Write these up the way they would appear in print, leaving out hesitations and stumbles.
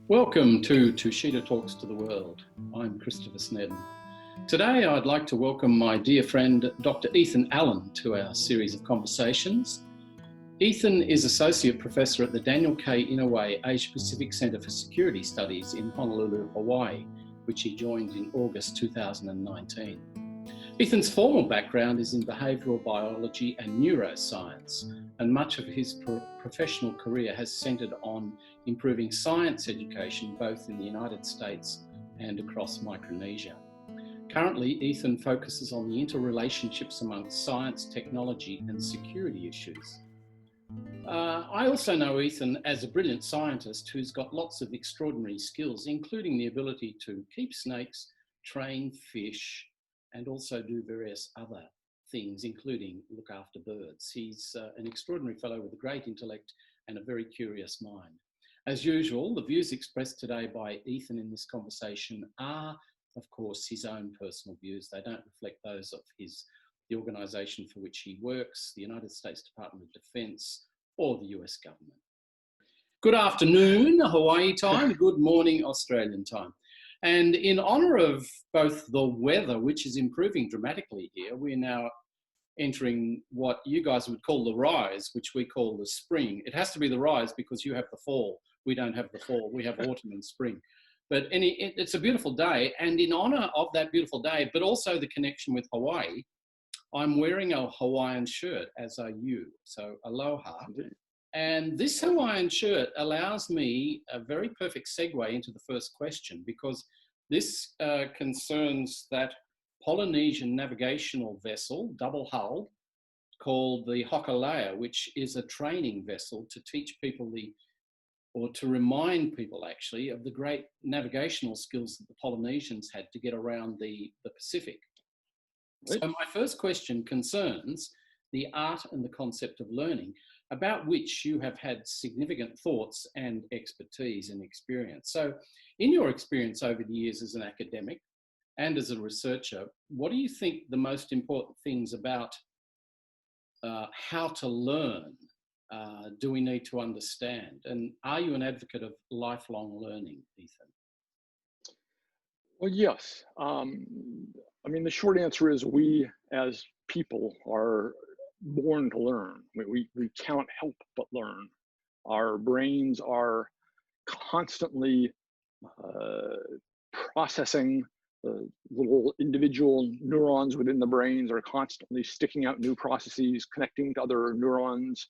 Welcome to Tushita Talks to the World. I'm Christopher Snedden. Today I'd like to welcome my dear friend Dr. Ethan Allen to our series of conversations. Ethan is Associate Professor at the Daniel K. Inouye Asia-Pacific Center for Security Studies in Honolulu, Hawaii, which he joined in August 2019. Ethan's formal background is in behavioural biology and neuroscience, and much of his professional career has centred on improving science education both in the United States and across Micronesia. Currently, Ethan focuses on the interrelationships amongst science, technology and security issues. I also know Ethan as a brilliant scientist who's got lots of extraordinary skills, including the ability to keep snakes, train fish, and also do various other things, including look after birds. He's an extraordinary fellow with a great intellect and a very curious mind. As usual, the views expressed today by Ethan in this conversation are, of course, his own personal views. They don't reflect those of the organisation for which he works, the United States Department of Defence, or the US government. Good afternoon, Hawaii time. Good morning, Australian time. And in honour of both the weather, which is improving dramatically here, we're now entering what you guys would call the rise, which we call the spring. It has to be the rise because you have the fall. We don't have the fall. We have autumn and spring. But it's a beautiful day. And in honour of that beautiful day, but also the connection with Hawaii, I'm wearing a Hawaiian shirt, as are you. So aloha. Indeed. And this Hawaiian shirt allows me a very perfect segue into the first question, because this concerns that Polynesian navigational vessel, double-hulled, called the Hokulea, which is a training vessel to teach people or to remind people actually of the great navigational skills that the Polynesians had to get around the Pacific. Right. So my first question concerns the art and the concept of learning, about which you have had significant thoughts and expertise and experience. So in your experience over the years as an academic and as a researcher, what do you think the most important things about how to learn do we need to understand? And are you an advocate of lifelong learning, Ethan? Well, yes. I mean, the short answer is we as people are born to learn. We cannot help but learn. Our brains are constantly processing. The little individual neurons within the brains are constantly sticking out new processes, connecting to other neurons,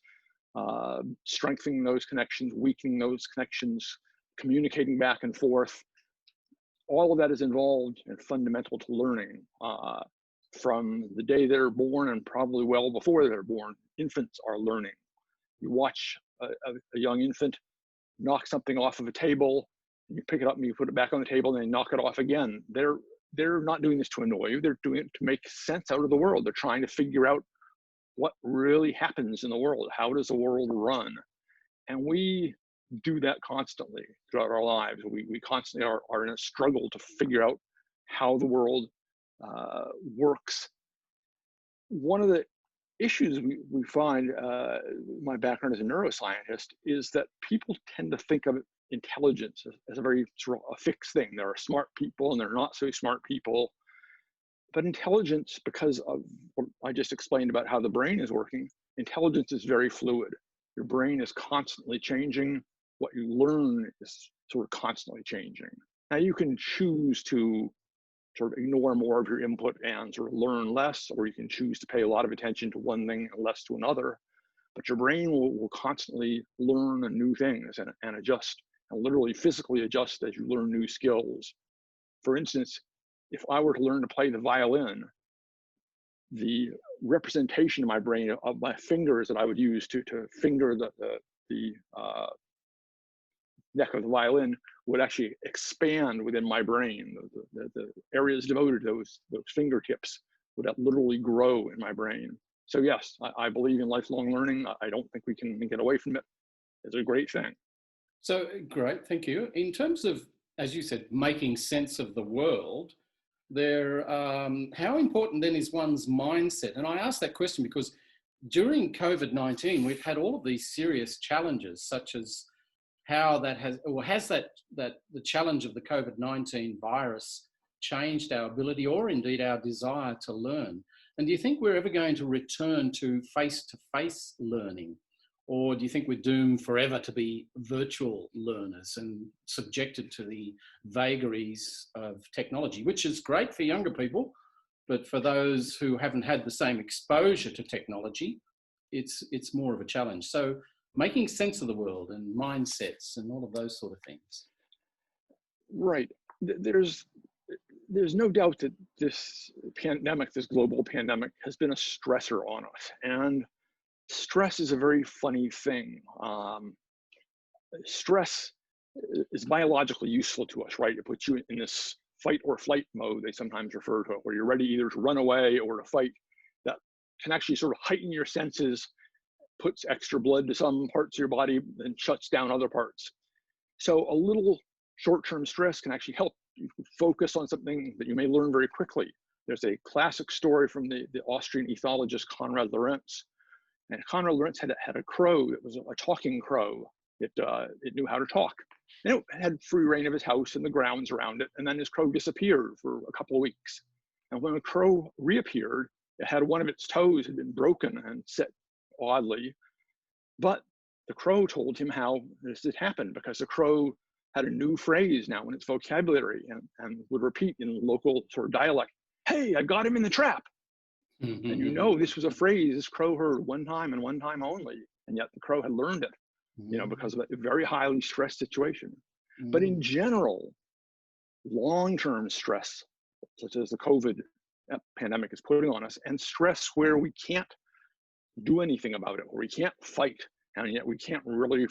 strengthening those connections, weakening those connections, communicating back and forth. All of that is involved and fundamental to learning. From the day they're born and probably well before they're born, infants are learning. You watch a young infant knock something off of a table, and you pick it up and you put it back on the table and they knock it off again. They're not doing this to annoy you. They're doing it to make sense out of the world. They're trying to figure out what really happens in the world. How does the world run? And we do that constantly throughout our lives. We constantly are in a struggle to figure out how the world works. One of the issues we find, my background as a neuroscientist, is that people tend to think of intelligence as a very sort of a fixed thing. There are smart people and there are not so smart people. But intelligence, because of what I just explained about how the brain is working, intelligence is very fluid. Your brain is constantly changing. What you learn is sort of constantly changing. Now you can choose to sort of ignore more of your input and sort of learn less, or you can choose to pay a lot of attention to one thing and less to another. but your brain will constantly learn new things and adjust, and literally physically adjust as you learn new skills. For instance, if I were to learn to play the violin, the representation in my brain of my fingers that I would use to finger the neck of the violin would actually expand within my brain. The areas devoted to those fingertips would literally grow in my brain. So yes, I believe in lifelong learning. I don't think we can get away from it. It's a great thing. So great, thank you. In terms of, as you said, making sense of the world, how important then is one's mindset? And I ask that question because during COVID-19, we've had all of these serious challenges, such as how that has the challenge of the COVID-19 virus changed our ability or indeed our desire to learn? And do you think we're ever going to return to face-to-face learning? Or do you think we're doomed forever to be virtual learners and subjected to the vagaries of technology, which is great for younger people, but for those who haven't had the same exposure to technology, it's more of a challenge. So making sense of the world and mindsets and all of those sort of things. Right. There's no doubt that this pandemic, this global pandemic, has been a stressor on us. And stress is a very funny thing. Stress is biologically useful to us, right? It puts you in this fight or flight mode, they sometimes refer to it, where you're ready either to run away or to fight. That can actually sort of heighten your senses, puts extra blood to some parts of your body, and shuts down other parts. So a little short-term stress can actually help you focus on something that you may learn very quickly. There's a classic story from the Austrian ethologist Konrad Lorenz. And Konrad Lorenz had a crow that was a talking crow. It knew how to talk. And it had free reign of his house and the grounds around it. And then his crow disappeared for a couple of weeks. And when the crow reappeared, it had one of its toes had been broken and set oddly. But the crow told him how this had happened, because the crow had a new phrase now in its vocabulary and would repeat in local sort of dialect, "Hey, I got him in the trap." And you know, this was a phrase this crow heard one time and one time only, and yet the crow had learned it, because of a very highly stressed situation. But in general, long-term stress, such as the COVID pandemic is putting on us, and stress where we can't do anything about it, or we can't fight, and yet we can't really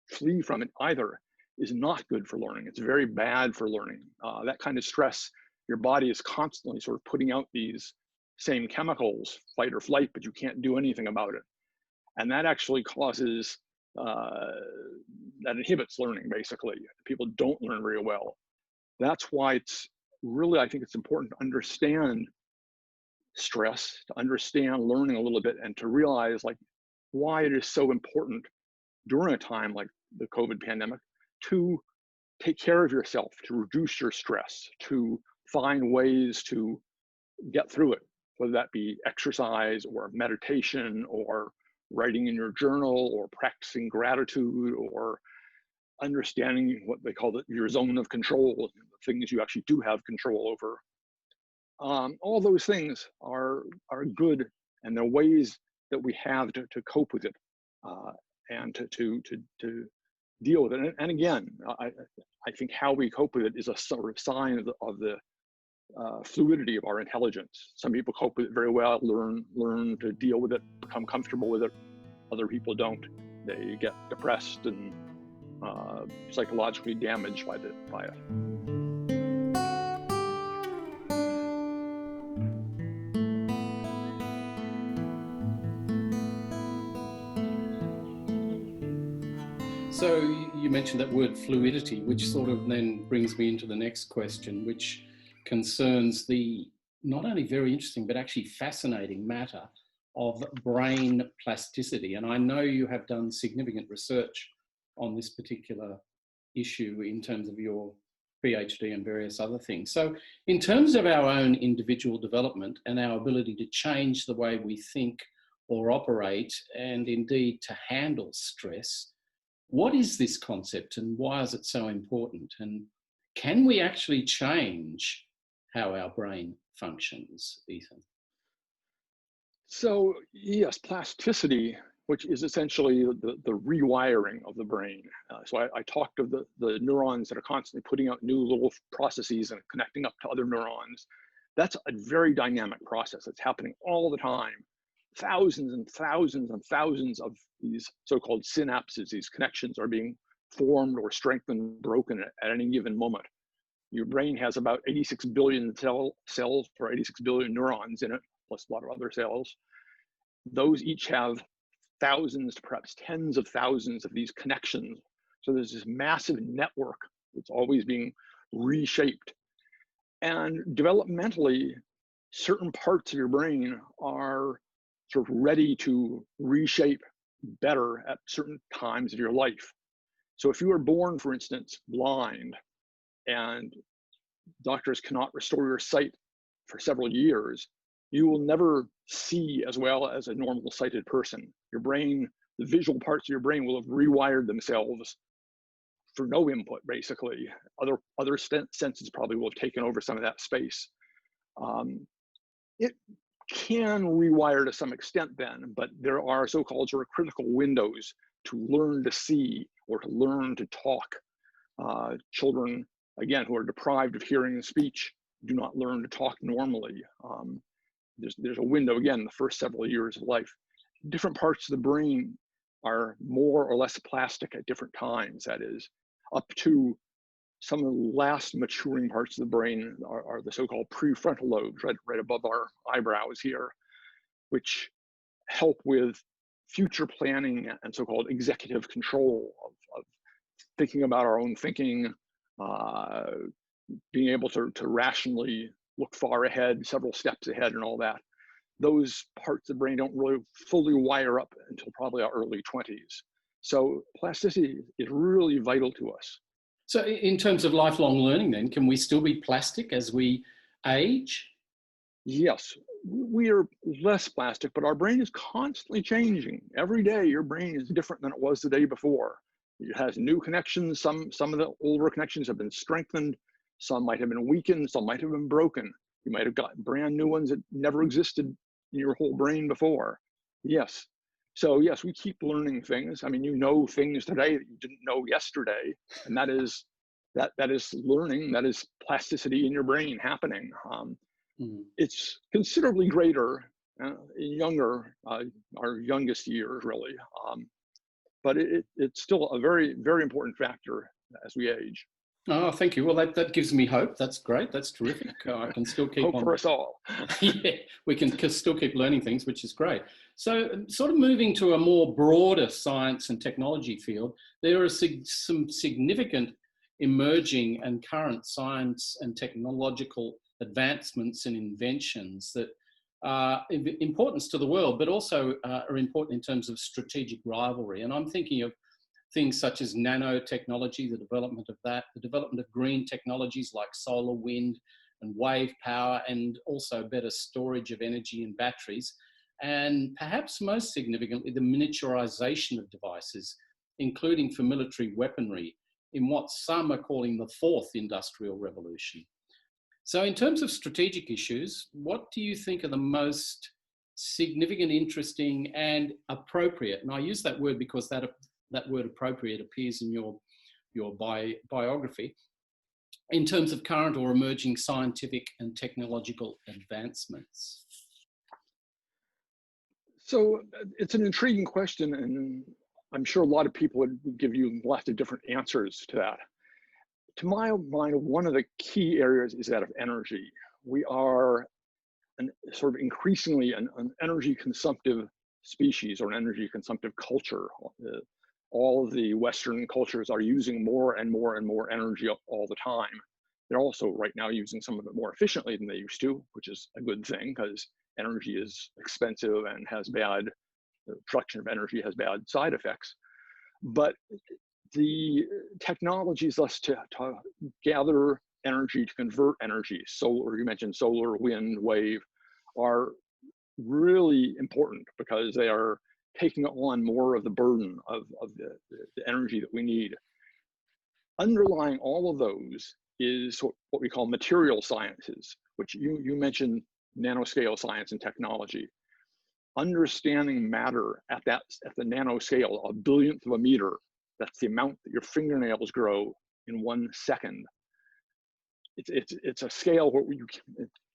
flee from it either, is not good for learning. It's very bad for learning. That kind of stress, your body is constantly sort of putting out these same chemicals, fight or flight, but you can't do anything about it. And that actually causes, that inhibits learning, basically. People don't learn very well. That's why it's really, I think it's important to understand stress, to understand learning a little bit, and to realize like why it is so important during a time like the COVID pandemic to take care of yourself, to reduce your stress, to find ways to get through it, whether that be exercise or meditation or writing in your journal or practicing gratitude or understanding what they call your zone of control, the things you actually do have control over. All those things are good, and they're ways that we have to cope with it and to deal with it. And again, I think how we cope with it is a sort of sign of the fluidity of our intelligence. Some people cope with it very well, learn to deal with it, become comfortable with it. Other people don't. They get depressed and psychologically damaged by it. So you mentioned that word fluidity, which sort of then brings me into the next question, which concerns the not only very interesting, but actually fascinating matter of brain plasticity. And I know you have done significant research on this particular issue in terms of your PhD and various other things. So in terms of our own individual development and our ability to change the way we think or operate, and indeed to handle stress, what is this concept and why is it so important? And can we actually change how our brain functions, Ethan? So yes, plasticity which is essentially the rewiring of the brain. So I talked of the neurons that are constantly putting out new little processes and connecting up to other neurons. That's a very dynamic process that's happening all the time. Thousands and thousands and thousands of these so-called synapses, these connections, are being formed or strengthened, broken at any given moment. Your brain has about 86 billion cells or 86 billion neurons in it, plus a lot of other cells. Those each have thousands to perhaps tens of thousands of these connections. So there's this massive network that's always being reshaped. And developmentally, certain parts of your brain are sort of ready to reshape better at certain times of your life. So if you were born, for instance, blind, and doctors cannot restore your sight for several years, you will never see as well as a normal sighted person. Your brain, the visual parts of your brain will have rewired themselves for no input, basically. Other senses probably will have taken over some of that space. It can rewire to some extent then, but there are so-called sort of critical windows to learn to see or to learn to talk. Children, again, who are deprived of hearing and speech do not learn to talk normally. There's a window, again, the first several years of life. Different parts of the brain are more or less plastic at different times. That is, up to some of the last maturing parts of the brain are the so-called prefrontal lobes, right above our eyebrows here, which help with future planning and so-called executive control of thinking about our own thinking, being able to rationally look far ahead, several steps ahead and all that. Those parts of the brain don't really fully wire up until probably our early 20s. So plasticity is really vital to us. So in terms of lifelong learning then, can we still be plastic as we age? Yes, we are less plastic, but our brain is constantly changing. Every day your brain is different than it was the day before. It has new connections. Some of the older connections have been strengthened. Some might have been weakened. Some might have been broken. You might have got brand new ones that never existed in your whole brain before. Yes. So yes, we keep learning things. I mean, you know things today that you didn't know yesterday, and that is learning. That is plasticity in your brain happening. It's considerably greater in our youngest years, really. But it's still a very, very important factor as we age. Oh, thank you. Well, that gives me hope. That's great. That's terrific. I can still keep hope on. for us all. Yeah, we can still keep learning things, which is great. So sort of moving to a more broader science and technology field, there are some significant emerging and current science and technological advancements and inventions that are of importance to the world, but also are important in terms of strategic rivalry. And I'm thinking of things such as nanotechnology, the development of that, the development of green technologies like solar, wind, and wave power, and also better storage of energy and batteries. And perhaps most significantly, the miniaturization of devices, including for military weaponry, in what some are calling the fourth industrial revolution. So in terms of strategic issues, what do you think are the most significant, interesting, and appropriate? And I use that word because that word appropriate appears in your biography, in terms of current or emerging scientific and technological advancements? So it's an intriguing question, and I'm sure a lot of people would give you lots of different answers to that. To my mind, one of the key areas is that of energy. We are sort of increasingly an energy consumptive species or an energy consumptive culture. All of the Western cultures are using more and more and more energy all the time. They're also right now using some of it more efficiently than they used to, which is a good thing because energy is expensive and the production of energy has bad side effects. But the technologies thus to gather energy, to convert energy, solar, you mentioned solar, wind, wave, are really important because they are taking on more of the burden of the energy that we need. Underlying all of those is what we call material sciences, which you mentioned nanoscale science and technology. understanding matter at the nanoscale, a billionth of a meter, that's the amount that your fingernails grow in 1 second. It's a scale where you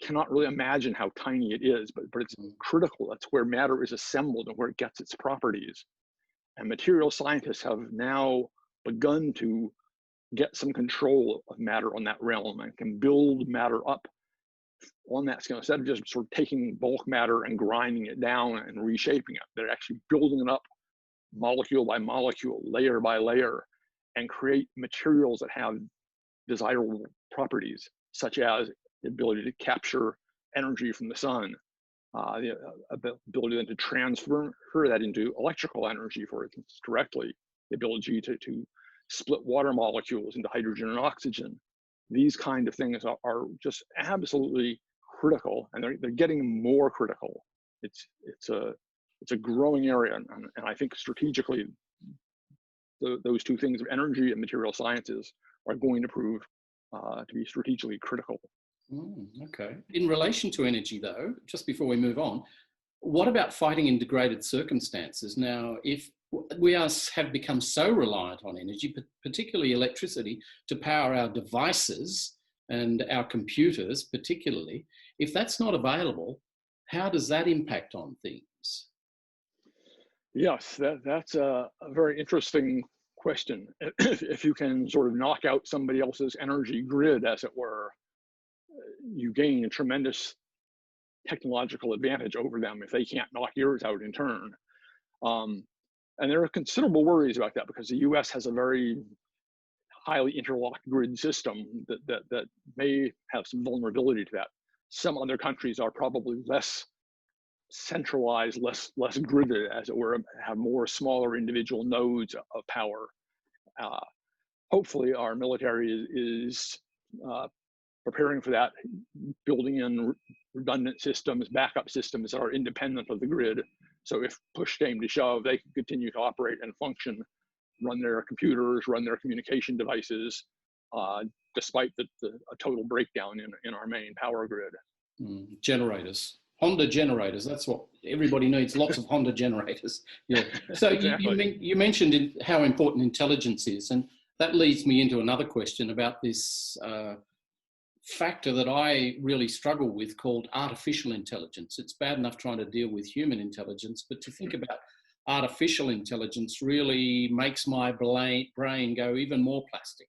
cannot really imagine how tiny it is, but it's critical. That's where matter is assembled and where it gets its properties. And material scientists have now begun to get some control of matter on that realm and can build matter up on that scale. Instead of just sort of taking bulk matter and grinding it down and reshaping it, they're actually building it up molecule by molecule, layer by layer, and create materials that have desirable properties, such as the ability to capture energy from the sun, the ability then to transfer that into electrical energy, for instance, directly, the ability to split water molecules into hydrogen and oxygen. These kind of things are just absolutely critical, and they're getting more critical. It's a growing area, and I think strategically, those two things of energy and material sciences are going to prove to be strategically critical. Okay. In relation to energy, though, just before we move on, what about fighting in degraded circumstances? Now, if we have become so reliant on energy, particularly electricity, to power our devices and our computers particularly, if that's not available, how does that impact on things? Yes, that's a very interesting question. If you can sort of knock out somebody else's energy grid, as it were, you gain a tremendous technological advantage over them if they can't knock yours out in turn. And there are considerable worries about that because the US has a very highly interlocked grid system that may have some vulnerability to that. Some other countries are probably less centralized, less gridded, as it were, have more smaller individual nodes of power. Hopefully our military is preparing for that, building in redundant systems, backup systems that are independent of the grid. So if push came to shove, they can continue to operate and function, run their computers, run their communication devices, despite a total breakdown in our main power grid. Generators. Honda generators, that's what everybody needs, lots of Honda generators. Yeah. So Exactly. you mentioned how important intelligence is, and that leads me into another question about this factor that I really struggle with called artificial intelligence. It's bad enough trying to deal with human intelligence, but to think about artificial intelligence really makes my brain go even more plastic.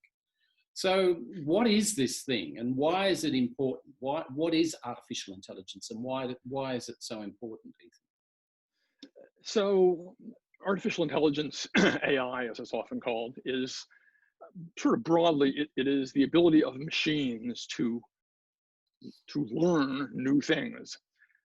So what is this thing and why is it important? What is artificial intelligence and why is it so important, Ethan? So artificial intelligence, AI as it's often called, is sort of broadly, it is the ability of machines to learn new things.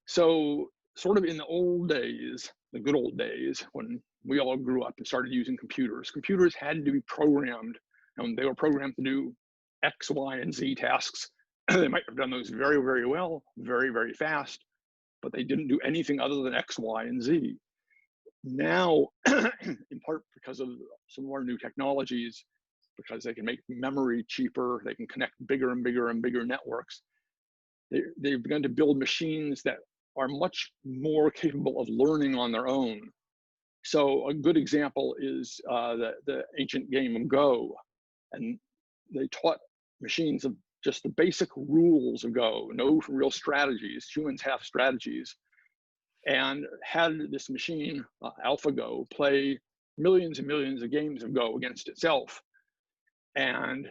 So sort of in the old days, the good old days, when we all grew up and started using computers had to be programmed, and they were programmed to do X, Y, and Z tasks. They might have done those very, very well, very, very fast, but they didn't do anything other than X, Y, and Z. Now, in part because of some of our new technologies, because they can make memory cheaper, they can connect bigger and bigger and bigger networks, they've begun to build machines that are much more capable of learning on their own. So a good example is the ancient game of Go. And they taught machines of just the basic rules of Go, no real strategies. Humans have strategies. And had this machine, AlphaGo, play millions and millions of games of Go against itself. And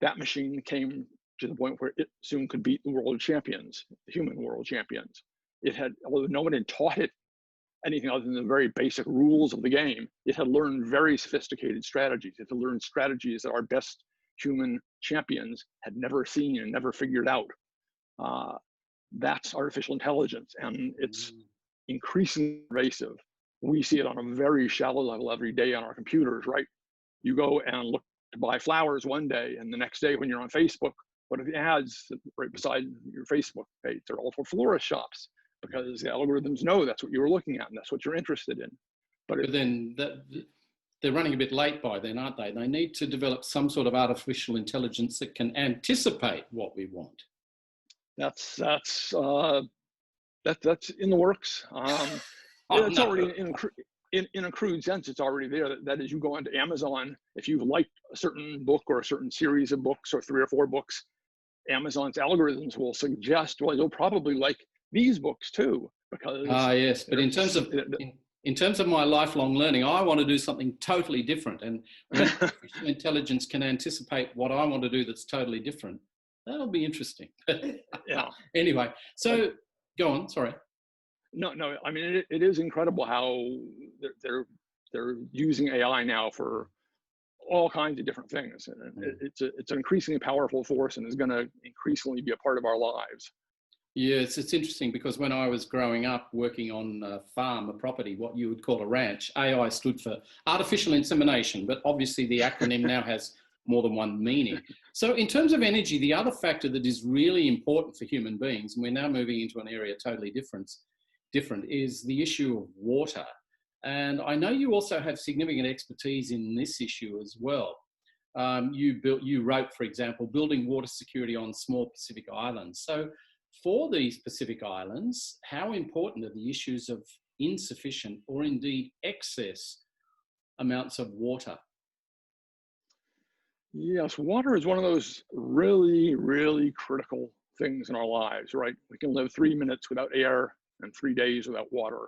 that machine came to the point where it soon could beat the world champions, the human world champions. It had, although no one had taught it anything other than the very basic rules of the game, it had learned very sophisticated strategies. It had learned strategies that our best human champions had never seen and never figured out. That's artificial intelligence, and it's increasingly pervasive. We see it on a very shallow level every day on our computers, right? You go and look to buy flowers one day, and the next day when you're on Facebook, what are the ads right beside your Facebook page? They're all for florist shops because the algorithms know that's what you were looking at and that's what you're interested in. But then they're running a bit late by then, aren't they? They need to develop some sort of artificial intelligence that can anticipate what we want. That's That's in the works. Oh, It's no. already in a crude sense, it's already there. That is, you go onto Amazon, if you've liked a certain book or a certain series of books or 3 or 4 books, Amazon's algorithms will suggest, well, you'll probably like these books too, because Yes, but in terms of my lifelong learning, I want to do something totally different. And when artificial intelligence can anticipate what I want to do that's totally different, that'll be interesting. yeah. Anyway, so go on. Sorry. No. I mean, it is incredible how they're using AI now for all kinds of different things, and it's an increasingly powerful force, and is going to increasingly be a part of our lives. Yeah, it's interesting because when I was growing up working on a farm, a property, what you would call a ranch, AI stood for artificial insemination, but obviously the acronym now has more than one meaning. So in terms of energy, the other factor that is really important for human beings, and we're now moving into an area totally different, is the issue of water. And I know you also have significant expertise in this issue as well. You wrote, for example, building water security on small Pacific islands. So for these Pacific islands, how important are the issues of insufficient or indeed excess amounts of water? Yes, water is one of those really, really critical things in our lives, right? We can live 3 minutes without air and 3 days without water,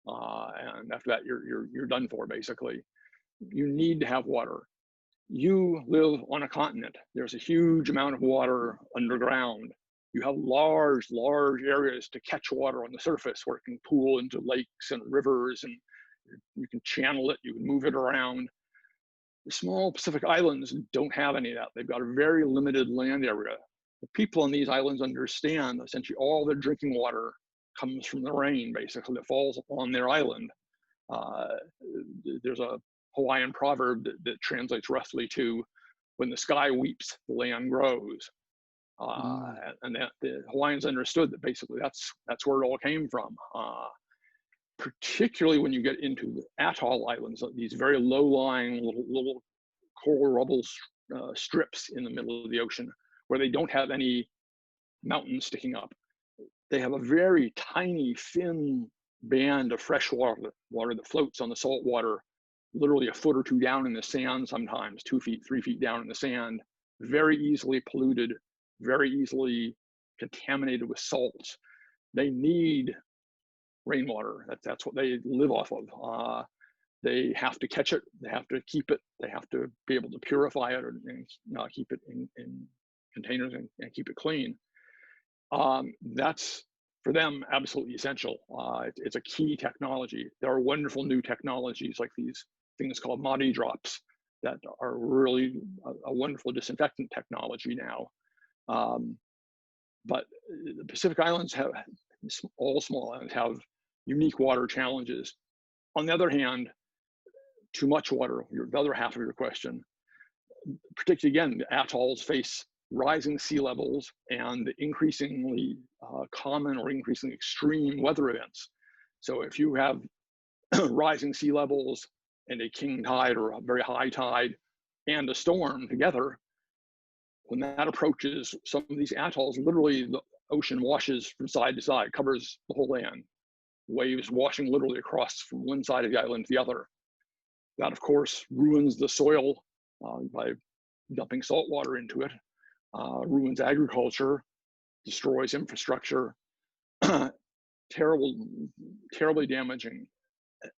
and after that, you're done for, basically. You need to have water. You live on a continent. There's a huge amount of water underground. You have large areas to catch water on the surface where it can pool into lakes and rivers, and you can channel it, you can move it around. The small Pacific islands don't have any of that. They've got a very limited land area. The people on these islands understand essentially all their drinking water comes from the rain, basically, that falls on their island. There's a Hawaiian proverb that translates roughly to, when the sky weeps, the land grows. And that the Hawaiians understood that basically that's where it all came from. Particularly when you get into the atoll islands, these very low-lying little coral rubble strips in the middle of the ocean, where they don't have any mountains sticking up. They have a very tiny, thin band of fresh water that floats on the salt water, literally a foot or 2 down in the sand, sometimes 2 feet, 3 feet down in the sand, very easily polluted, very easily contaminated with salts. They need rainwater. That's what they live off of. They have to catch it. They have to keep it. They have to be able to purify it and keep it in containers and keep it clean. That's, for them, absolutely essential. It's a key technology. There are wonderful new technologies like these things called Madi drops that are really a wonderful disinfectant technology now. But the Pacific Islands have, all small islands have unique water challenges. On the other hand, too much water, the other half of your question, particularly again, the atolls face rising sea levels and increasingly common or increasingly extreme weather events. So if you have rising sea levels and a king tide or a very high tide and a storm together, when that approaches some of these atolls, literally the ocean washes from side to side, covers the whole land. Waves washing literally across from one side of the island to the other. That, of course, ruins the soil by dumping salt water into it, ruins agriculture, destroys infrastructure, terribly damaging.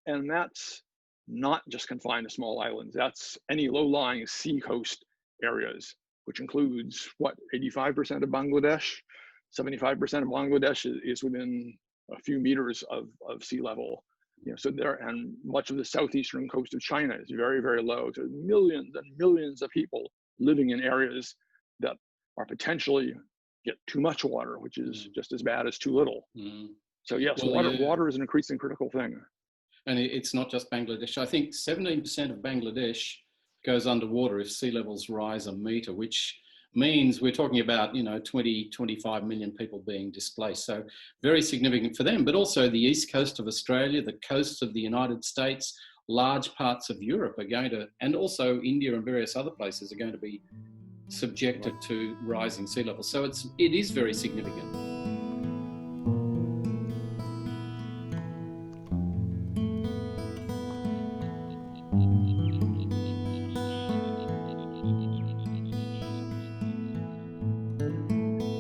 And that's not just confined to small islands. That's any low-lying sea coast areas, which includes, 85% of Bangladesh? 75% of Bangladesh is within a few meters of sea level. So there, and much of the southeastern coast of China is very, very low. So millions and millions of people living in areas that are potentially get too much water, which is just as bad as too little. So yes, well, water is an increasingly critical thing. And it's not just Bangladesh. I think 17% of Bangladesh goes underwater if sea levels rise a meter, which means we're talking about 20, 25 million people being displaced. So very significant for them, but also the east coast of Australia, the coasts of the United States, large parts of Europe are going to, and also India and various other places are going to be subjected to rising sea levels. So it is very significant.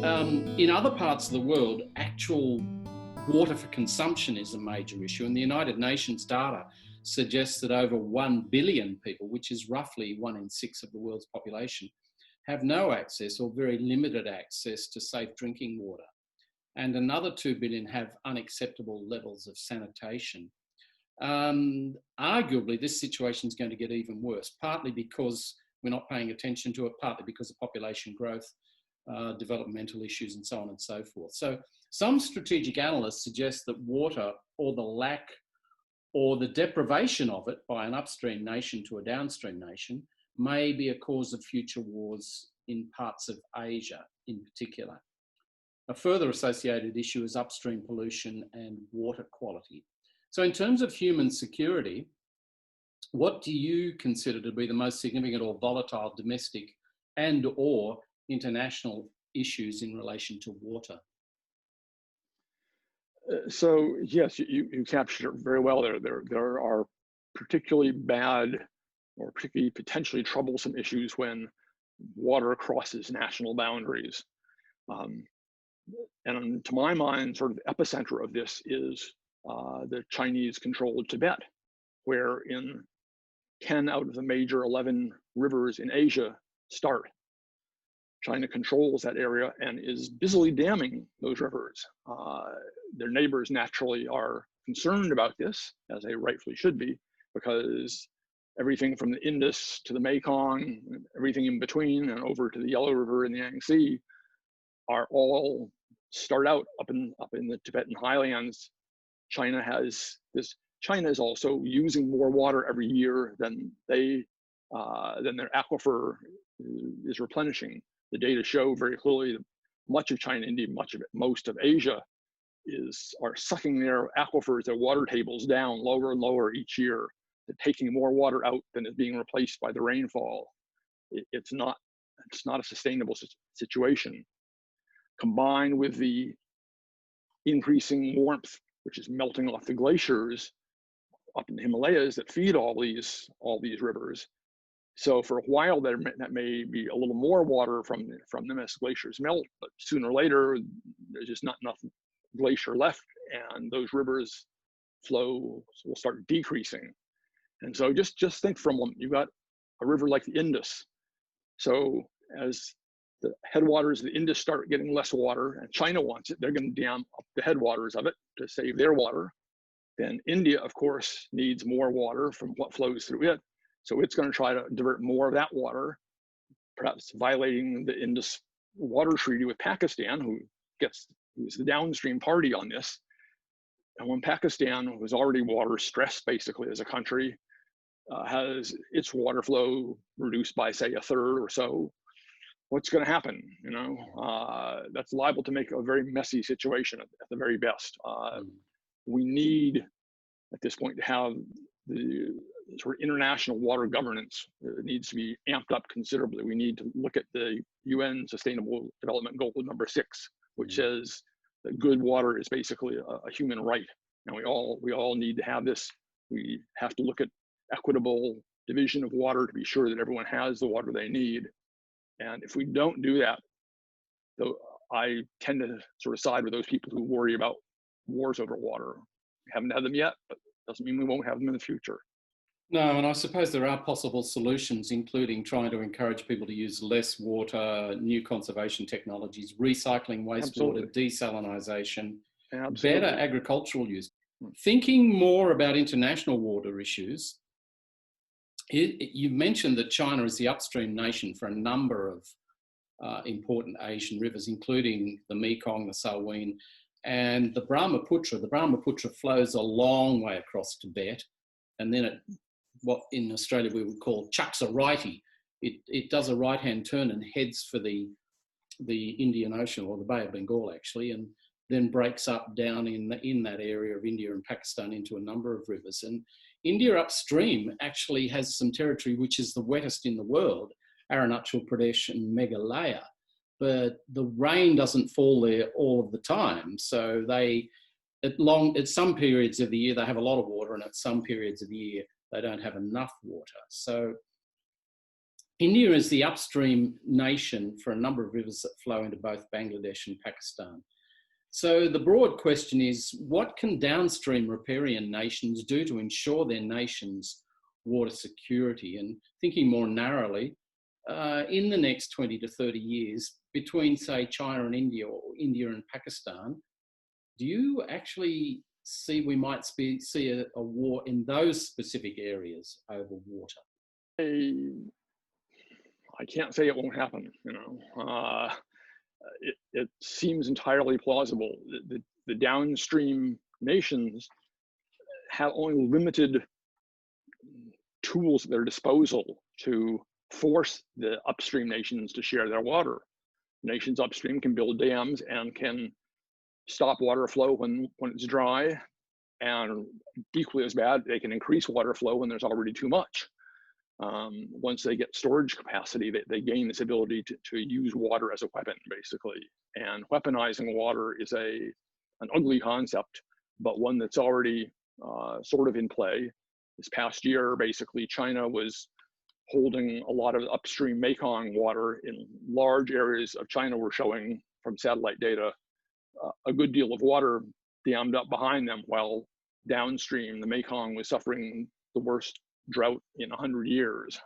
In other parts of the world, actual water for consumption is a major issue, and the United Nations data suggests that over 1 billion people, which is roughly 1 in 6 of the world's population, have no access or very limited access to safe drinking water. And another 2 billion have unacceptable levels of sanitation. Arguably, this situation is going to get even worse, partly because we're not paying attention to it, partly because of population growth, developmental issues, and so on and so forth. So some strategic analysts suggest that water, or the lack or the deprivation of it by an upstream nation to a downstream nation, may be a cause of future wars in parts of Asia in particular. A further associated issue is upstream pollution and water quality. So in terms of human security, what do you consider to be the most significant or volatile domestic and or international issues in relation to water? So yes, you captured it very well there. There are particularly bad or particularly potentially troublesome issues when water crosses national boundaries. And to my mind, sort of the epicenter of this is the Chinese-controlled Tibet, where in 10 out of the major 11 rivers in Asia start. China controls that area and is busily damming those rivers. Their neighbors naturally are concerned about this, as they rightfully should be, because everything from the Indus to the Mekong, everything in between and over to the Yellow River and the Yangtze are all start out up in the Tibetan highlands. China has this. China is also using more water every year than their aquifer is replenishing. The data show very clearly that much of China, indeed most of Asia, are sucking their aquifers, their water tables down lower and lower each year. They're taking more water out than is being replaced by the rainfall. It's not a sustainable situation. Combined with the increasing warmth, which is melting off the glaciers up in the Himalayas that feed all these rivers. So for a while that may be a little more water from them as glaciers melt, but sooner or later there's just not enough glacier left, and those rivers flow will start decreasing. And so just think for a moment, you've got a river like the Indus. So as the headwaters of the Indus start getting less water, and China wants it, they're going to dam up the headwaters of it to save their water. Then India, of course, needs more water from what flows through it. So it's going to try to divert more of that water, perhaps violating the Indus water treaty with Pakistan, who's the downstream party on this. And when Pakistan was already water stressed basically as a country, has its water flow reduced by say a third or so, what's going to happen? That's liable to make a very messy situation at the very best. We need at this point to have the sort of international water governance. It needs to be amped up considerably. We need to look at the UN Sustainable Development Goal number 6, which says that good water is basically a human right, and we all need to have this. We have to look at equitable division of water to be sure that everyone has the water they need. And if we don't do that, though, I tend to sort of side with those people who worry about wars over water. We haven't had them yet, but doesn't mean we won't have them in the future. No, and I suppose there are possible solutions, including trying to encourage people to use less water, new conservation technologies, recycling wastewater, desalinization, better agricultural use. Thinking more about international water issues, you mentioned that China is the upstream nation for a number of important Asian rivers, including the Mekong, the Salween, and the Brahmaputra. The Brahmaputra flows a long way across Tibet, and then what in Australia we would call chucks a righty. It does a right-hand turn and heads for the Indian Ocean, or the Bay of Bengal actually, and then breaks up down in that area of India and Pakistan into a number of rivers. And India upstream actually has some territory which is the wettest in the world, Arunachal Pradesh and Meghalaya, but the rain doesn't fall there all of the time. So at some periods of the year they have a lot of water, and at some periods of the year they don't have enough water. So India is the upstream nation for a number of rivers that flow into both Bangladesh and Pakistan. So the broad question is, what can downstream riparian nations do to ensure their nation's water security? And thinking more narrowly, in the next 20 to 30 years, between, say, China and India, or India and Pakistan, do you actually see we might see a war in those specific areas over water? I can't say it won't happen, you know. It seems entirely plausible. The downstream nations have only limited tools at their disposal to force the upstream nations to share their water. Nations upstream can build dams and can stop water flow when it's dry, and equally as bad, they can increase water flow when there's already too much. Once they get storage capacity, they gain this ability to use water as a weapon, basically. And weaponizing water is an ugly concept, but one that's already sort of in play. This past year, basically, China was holding a lot of upstream Mekong water in large areas of China. Were showing from satellite data a good deal of water dammed up behind them, while downstream the Mekong was suffering the worst drought in 100 years.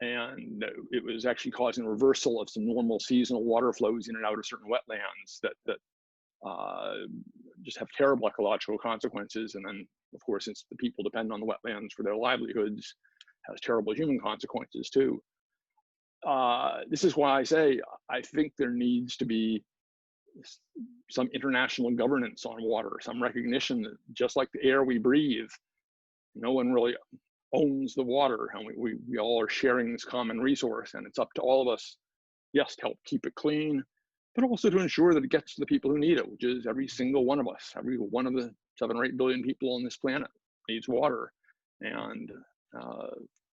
And it was actually causing a reversal of some normal seasonal water flows in and out of certain wetlands that just have terrible ecological consequences. And then, of course, since the people depend on the wetlands for their livelihoods, has terrible human consequences too. This is why I say I think there needs to be some international governance on water, some recognition that just like the air we breathe, no one really owns the water, and we all are sharing this common resource, and it's up to all of us, yes, to help keep it clean, but also to ensure that it gets to the people who need it, which is every single one of us. Every one of the 7 or 8 billion people on this planet needs water, and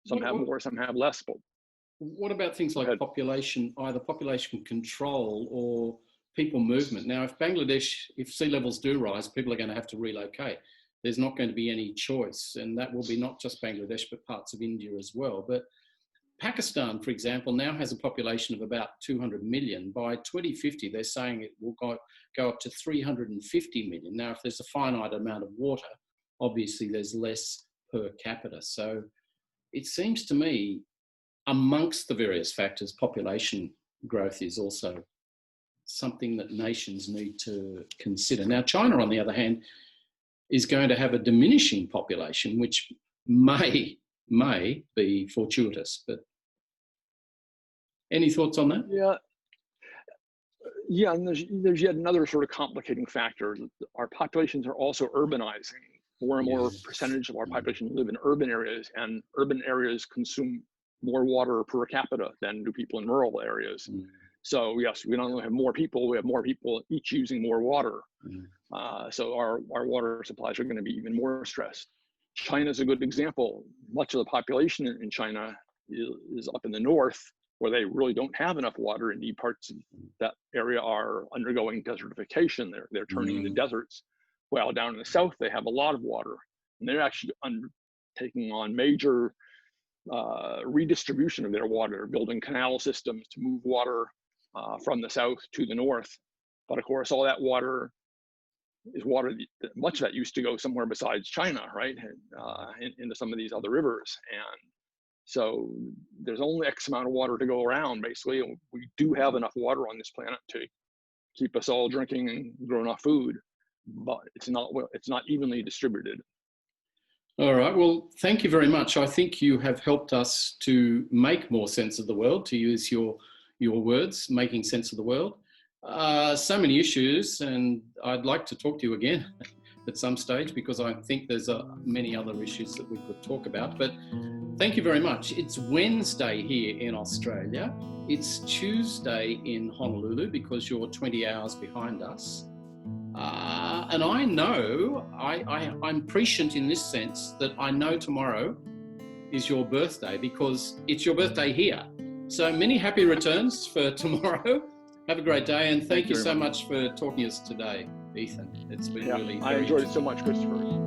some have more, some have less. But what about things like population, either population control or people movement? Now, if sea levels do rise, people are going to have to relocate. There's not going to be any choice, and that will be not just Bangladesh, but parts of India as well. But Pakistan, for example, now has a population of about 200 million. By 2050, they're saying it will go up to 350 million. Now, if there's a finite amount of water, obviously there's less per capita. So it seems to me, amongst the various factors, population growth is also something that nations need to consider. Now, China, on the other hand, is going to have a diminishing population, which may be fortuitous. But any thoughts on that? Yeah, and there's yet another sort of complicating factor. Our populations are also urbanizing. More and more percentage of our population live in urban areas, and urban areas consume more water per capita than do people in rural areas. So yes, we not only have more people, we have more people each using more water. So our water supplies are going to be even more stressed. China is a good example. Much of the population in China is up in the north, where they really don't have enough water, and deep parts of that area are undergoing desertification. They're turning into deserts. While down in the south, they have a lot of water, and they're actually taking on major redistribution of their water, building canal systems to move water from the south to the north. But of course, all that water is water that much of that used to go somewhere besides China, right? Into some of these other rivers. And so there's only X amount of water to go around, basically. And we do have enough water on this planet to keep us all drinking and grow enough food, but it's not evenly distributed. All right, well, thank you very much. I think you have helped us to make more sense of the world, to use your words, making sense of the world. So many issues, and I'd like to talk to you again at some stage, because I think there's many other issues that we could talk about. But thank you very much. It's Wednesday here in Australia. It's Tuesday in Honolulu, because you're 20 hours behind us. And I know, I'm prescient in this sense that I know tomorrow is your birthday, because it's your birthday here. So many happy returns for tomorrow. Have a great day, and thank you so much for talking to us today, Ethan. It's been really I enjoyed it so much, Christopher.